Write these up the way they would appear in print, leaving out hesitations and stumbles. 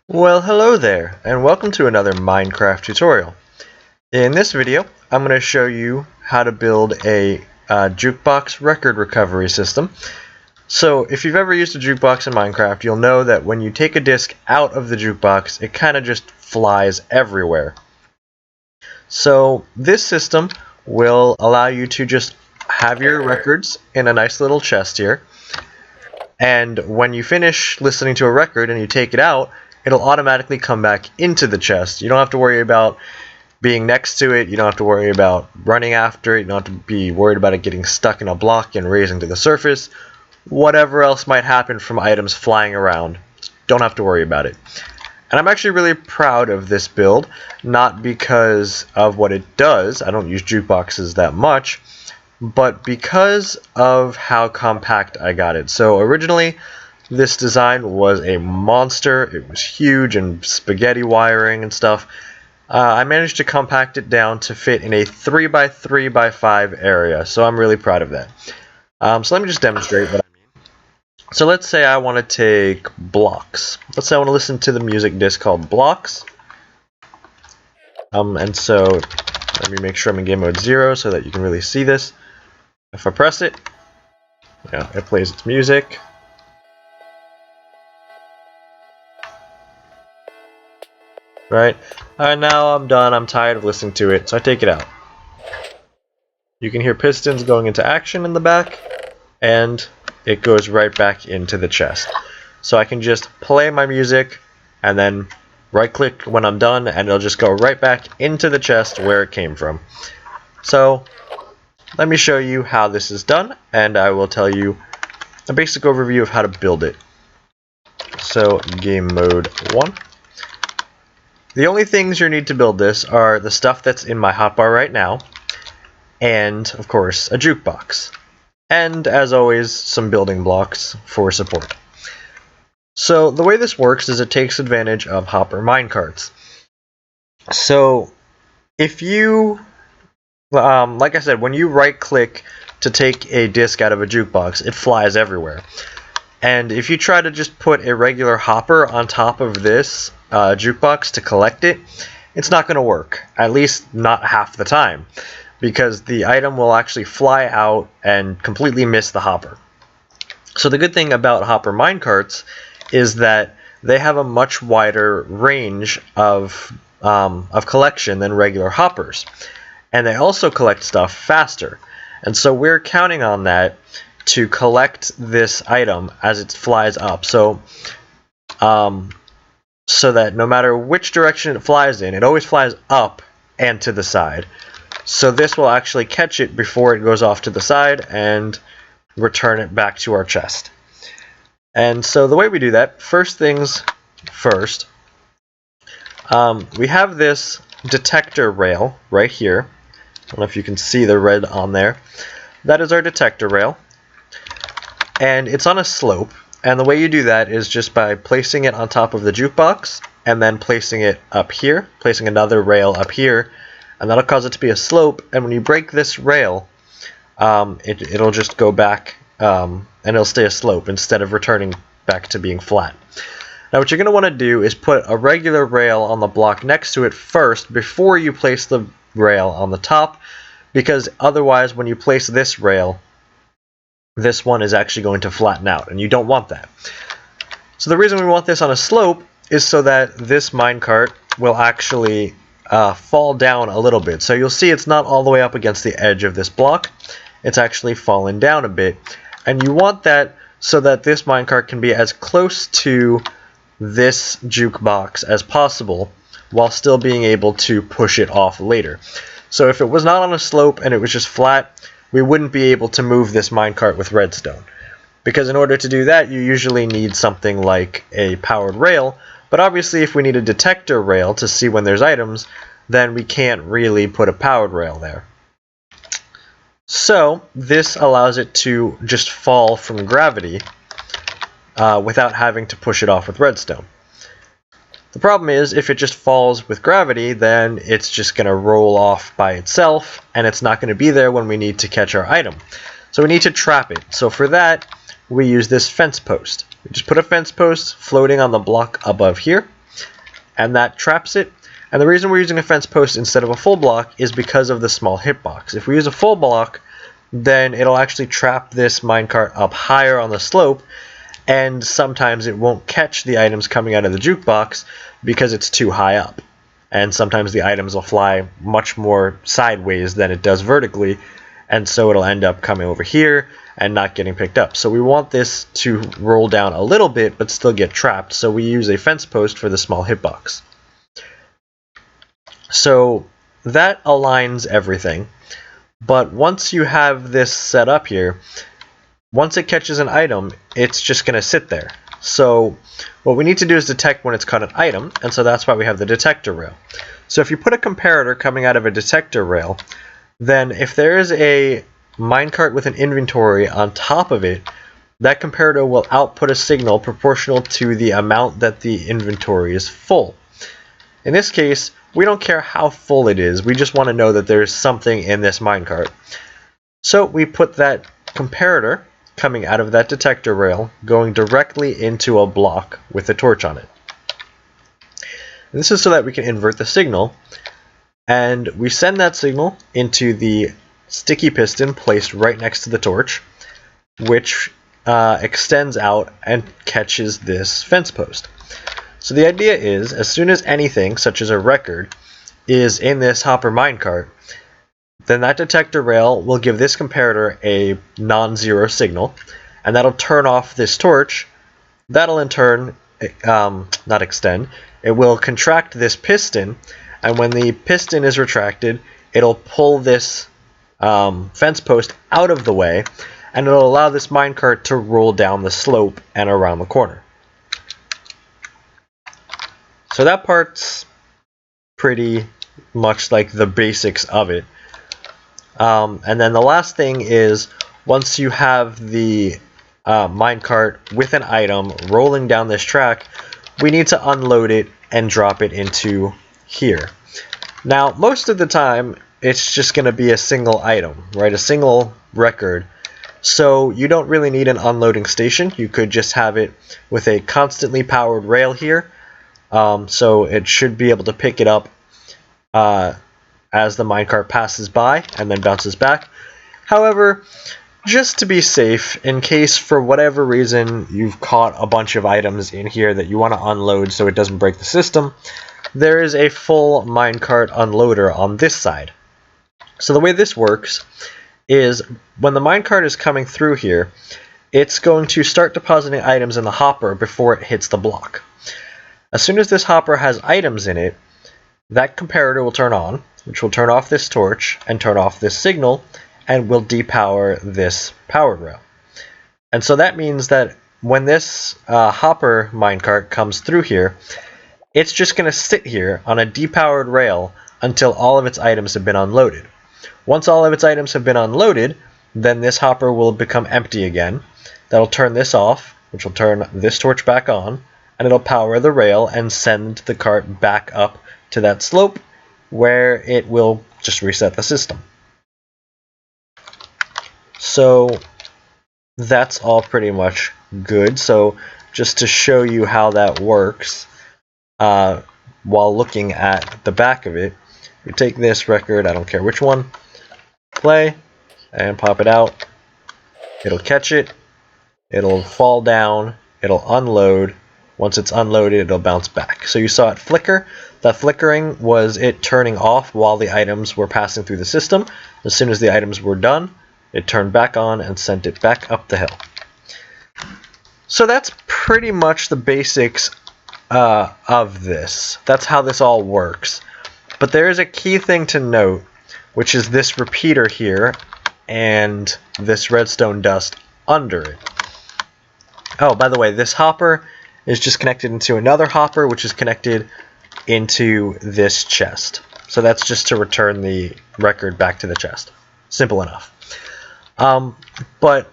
Well, hello there, and welcome to another Minecraft tutorial. In this video, I'm going to show you how to build a jukebox record recovery system. So, if you've ever used a jukebox in Minecraft, you'll know that when you take a disc out of the jukebox, it kind of just flies everywhere. So, this system will allow you to just have your records in a nice little chest here, and when you finish listening to a record and you take it out, it'll automatically come back into the chest. You don't have to worry about being next to it, you don't have to worry about running after it, you don't have to be worried about it getting stuck in a block and raising to the surface. Whatever else might happen from items flying around, don't have to worry about it. And I'm actually really proud of this build, not because of what it does, I don't use jukeboxes that much, but because of how compact I got it. So originally, this design was a monster. It was huge and spaghetti wiring and stuff. I managed to compact it down to fit in a 3x3x5 area, so I'm really proud of that. So let me just demonstrate what I mean. So let's say I want to take blocks. Let's say I want to listen to the music disc called Blocks. And so let me make sure I'm in game mode 0 so that you can really see this. If I press it, yeah, it plays its music. Right? And now I'm done, I'm tired of listening to it, so I take it out. You can hear pistons going into action in the back, and it goes right back into the chest. So I can just play my music, and then right click when I'm done, and it'll just go right back into the chest where it came from. So let me show you how this is done, and I will tell you a basic overview of how to build it. So game mode 1. The only things you need to build this are the stuff that's in my hotbar right now, and, of course, a jukebox. And, as always, some building blocks for support. So, the way this works is it takes advantage of hopper minecarts. So, if you, like I said, when you right-click to take a disc out of a jukebox, it flies everywhere. And if you try to just put a regular hopper on top of this jukebox to collect it, it's not going to work, at least not half the time, because the item will actually fly out and completely miss the hopper. So the good thing about hopper minecarts is that they have a much wider range of collection than regular hoppers, and they also collect stuff faster. And so we're counting on that to collect this item as it flies up. So that no matter which direction it flies in, it always flies up and to the side. So this will actually catch it before it goes off to the side and return it back to our chest. And so the way we do that, first things first, we have this detector rail right here. I don't know if you can see the red on there. That is our detector rail. And it's on a slope, and the way you do that is just by placing it on top of the jukebox, and then placing it up here, placing another rail up here, and that'll cause it to be a slope, and when you break this rail, it'll just go back, and it'll stay a slope instead of returning back to being flat. Now what you're going to want to do is put a regular rail on the block next to it first before you place the rail on the top, because otherwise when you place this rail, this one is actually going to flatten out, and you don't want that. So the reason we want this on a slope is so that this minecart will actually fall down a little bit. So you'll see it's not all the way up against the edge of this block. It's actually fallen down a bit. And you want that so that this minecart can be as close to this jukebox as possible while still being able to push it off later. So if it was not on a slope and it was just flat, we wouldn't be able to move this minecart with redstone. Because in order to do that, you usually need something like a powered rail, but obviously if we need a detector rail to see when there's items, then we can't really put a powered rail there. So this allows it to just fall from gravity without having to push it off with redstone. The problem is, if it just falls with gravity, then it's just going to roll off by itself, and it's not going to be there when we need to catch our item. So we need to trap it. So for that, we use this fence post. We just put a fence post floating on the block above here, and that traps it. And the reason we're using a fence post instead of a full block is because of the small hitbox. If we use a full block, then it'll actually trap this minecart up higher on the slope, and sometimes it won't catch the items coming out of the jukebox because it's too high up. And sometimes the items will fly much more sideways than it does vertically, and so it'll end up coming over here and not getting picked up. So we want this to roll down a little bit but still get trapped, so we use a fence post for the small hitbox. So that aligns everything, but once you have this set up here, once it catches an item, it's just going to sit there. So what we need to do is detect when it's caught an item, and so that's why we have the detector rail. So if you put a comparator coming out of a detector rail, then if there is a minecart with an inventory on top of it, that comparator will output a signal proportional to the amount that the inventory is full. In this case, we don't care how full it is, we just want to know that there's something in this minecart. So we put that comparator coming out of that detector rail going directly into a block with a torch on it. And this is so that we can invert the signal, and we send that signal into the sticky piston placed right next to the torch, which extends out and catches this fence post. So the idea is, as soon as anything, such as a record, is in this hopper minecart, then that detector rail will give this comparator a non-zero signal, and that'll turn off this torch. That'll in turn, not extend, it will contract this piston, and when the piston is retracted, it'll pull this fence post out of the way, and it'll allow this minecart to roll down the slope and around the corner. So that part's pretty much like the basics of it. And then the last thing is, once you have the minecart with an item rolling down this track, we need to unload it and drop it into here. Now, most of the time, it's just going to be a single item, right? A single record. So you don't really need an unloading station. You could just have it with a constantly powered rail here. So it should be able to pick it up as the minecart passes by and then bounces back. However, just to be safe, in case for whatever reason you've caught a bunch of items in here that you want to unload so it doesn't break the system, there is a full minecart unloader on this side. So the way this works is, when the minecart is coming through here, it's going to start depositing items in the hopper before it hits the block. As soon as this hopper has items in it, that comparator will turn on, which will turn off this torch and turn off this signal, and will depower this powered rail. And so that means that when this hopper minecart comes through here, it's just going to sit here on a depowered rail until all of its items have been unloaded. Once all of its items have been unloaded, then this hopper will become empty again. That'll turn this off, which will turn this torch back on, and it'll power the rail and send the cart back up to that slope, where it will just reset the system. So that's all pretty much good. So just to show you how that works, while looking at the back of it, we take this record, I don't care which one, play, and pop it out. It'll catch it, it'll fall down, it'll unload. Once it's unloaded, it'll bounce back. So you saw it flicker. That flickering was it turning off while the items were passing through the system. As soon as the items were done, it turned back on and sent it back up the hill. So that's pretty much the basics of this. That's how this all works. But there is a key thing to note, which is this repeater here and this redstone dust under it. Oh, by the way, this hopper is just connected into another hopper, which is connected into this chest. So that's just to return the record back to the chest. Simple enough. But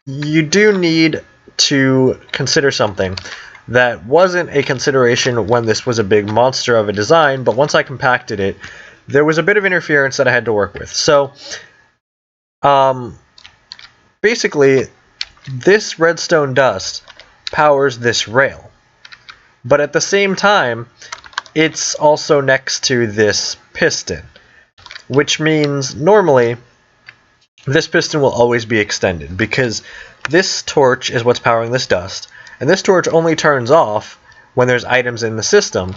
you do need to consider something that wasn't a consideration when this was a big monster of a design, but once I compacted it, there was a bit of interference that I had to work with. So, basically, this redstone dust powers this rail. But at the same time, it's also next to this piston, which means normally this piston will always be extended because this torch is what's powering this dust, and this torch only turns off when there's items in the system,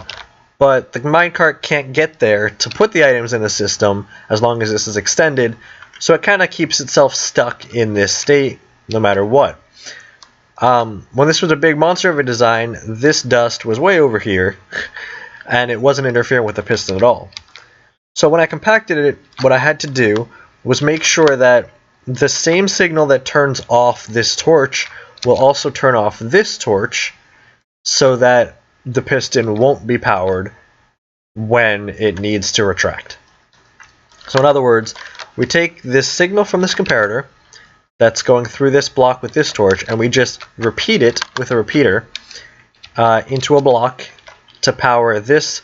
but the minecart can't get there to put the items in the system as long as this is extended, so it kind of keeps itself stuck in this state no matter what. When this was a big monster of a design, this dust was way over here, and it wasn't interfering with the piston at all. So when I compacted it, what I had to do was make sure that the same signal that turns off this torch will also turn off this torch, so that the piston won't be powered when it needs to retract. So in other words, we take this signal from this comparator that's going through this block with this torch, and we just repeat it with a repeater into a block to power this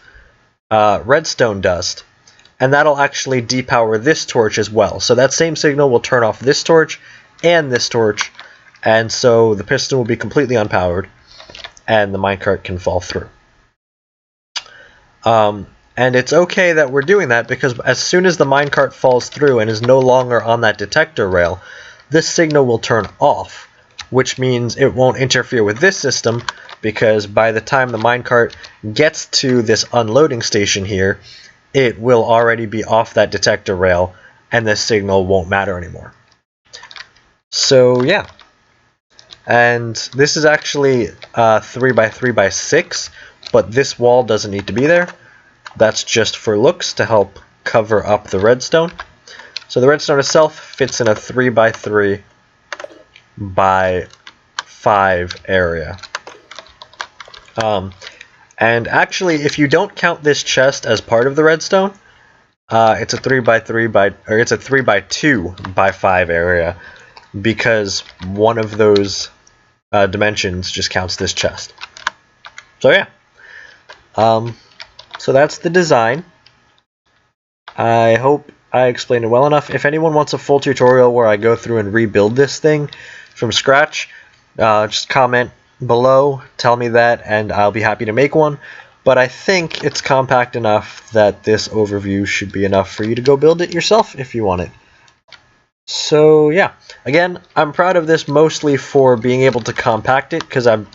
redstone dust, and that'll actually depower this torch as well. So that same signal will turn off this torch and this torch, and so the piston will be completely unpowered, and the minecart can fall through. And it's okay that we're doing that, because as soon as the minecart falls through and is no longer on that detector rail, this signal will turn off, which means it won't interfere with this system, because by the time the minecart gets to this unloading station here, it will already be off that detector rail, and this signal won't matter anymore. So yeah. And this is actually 3x3x6, but this wall doesn't need to be there. That's just for looks to help cover up the redstone. So the redstone itself fits in a 3x3 by 5 area. And actually, if you don't count this chest as part of the redstone, it's a 3x2 by 5 area, because one of those dimensions just counts this chest. So yeah. So that's the design. I hope I explained it well enough. If anyone wants a full tutorial where I go through and rebuild this thing from scratch, just comment below, tell me that, and I'll be happy to make one. But I think it's compact enough that this overview should be enough for you to go build it yourself if you want it. So yeah, again, I'm proud of this mostly for being able to compact it, because I'm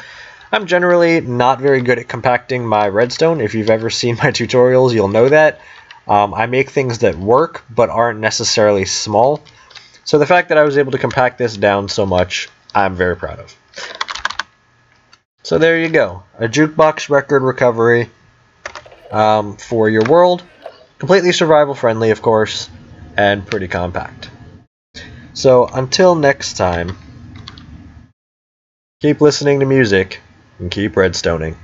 generally not very good at compacting my redstone. If you've ever seen my tutorials, you'll know that. I make things that work, but aren't necessarily small. So the fact that I was able to compact this down so much, I'm very proud of. So there you go. A jukebox record recovery for your world. Completely survival friendly, of course, and pretty compact. So until next time, keep listening to music and keep redstoning.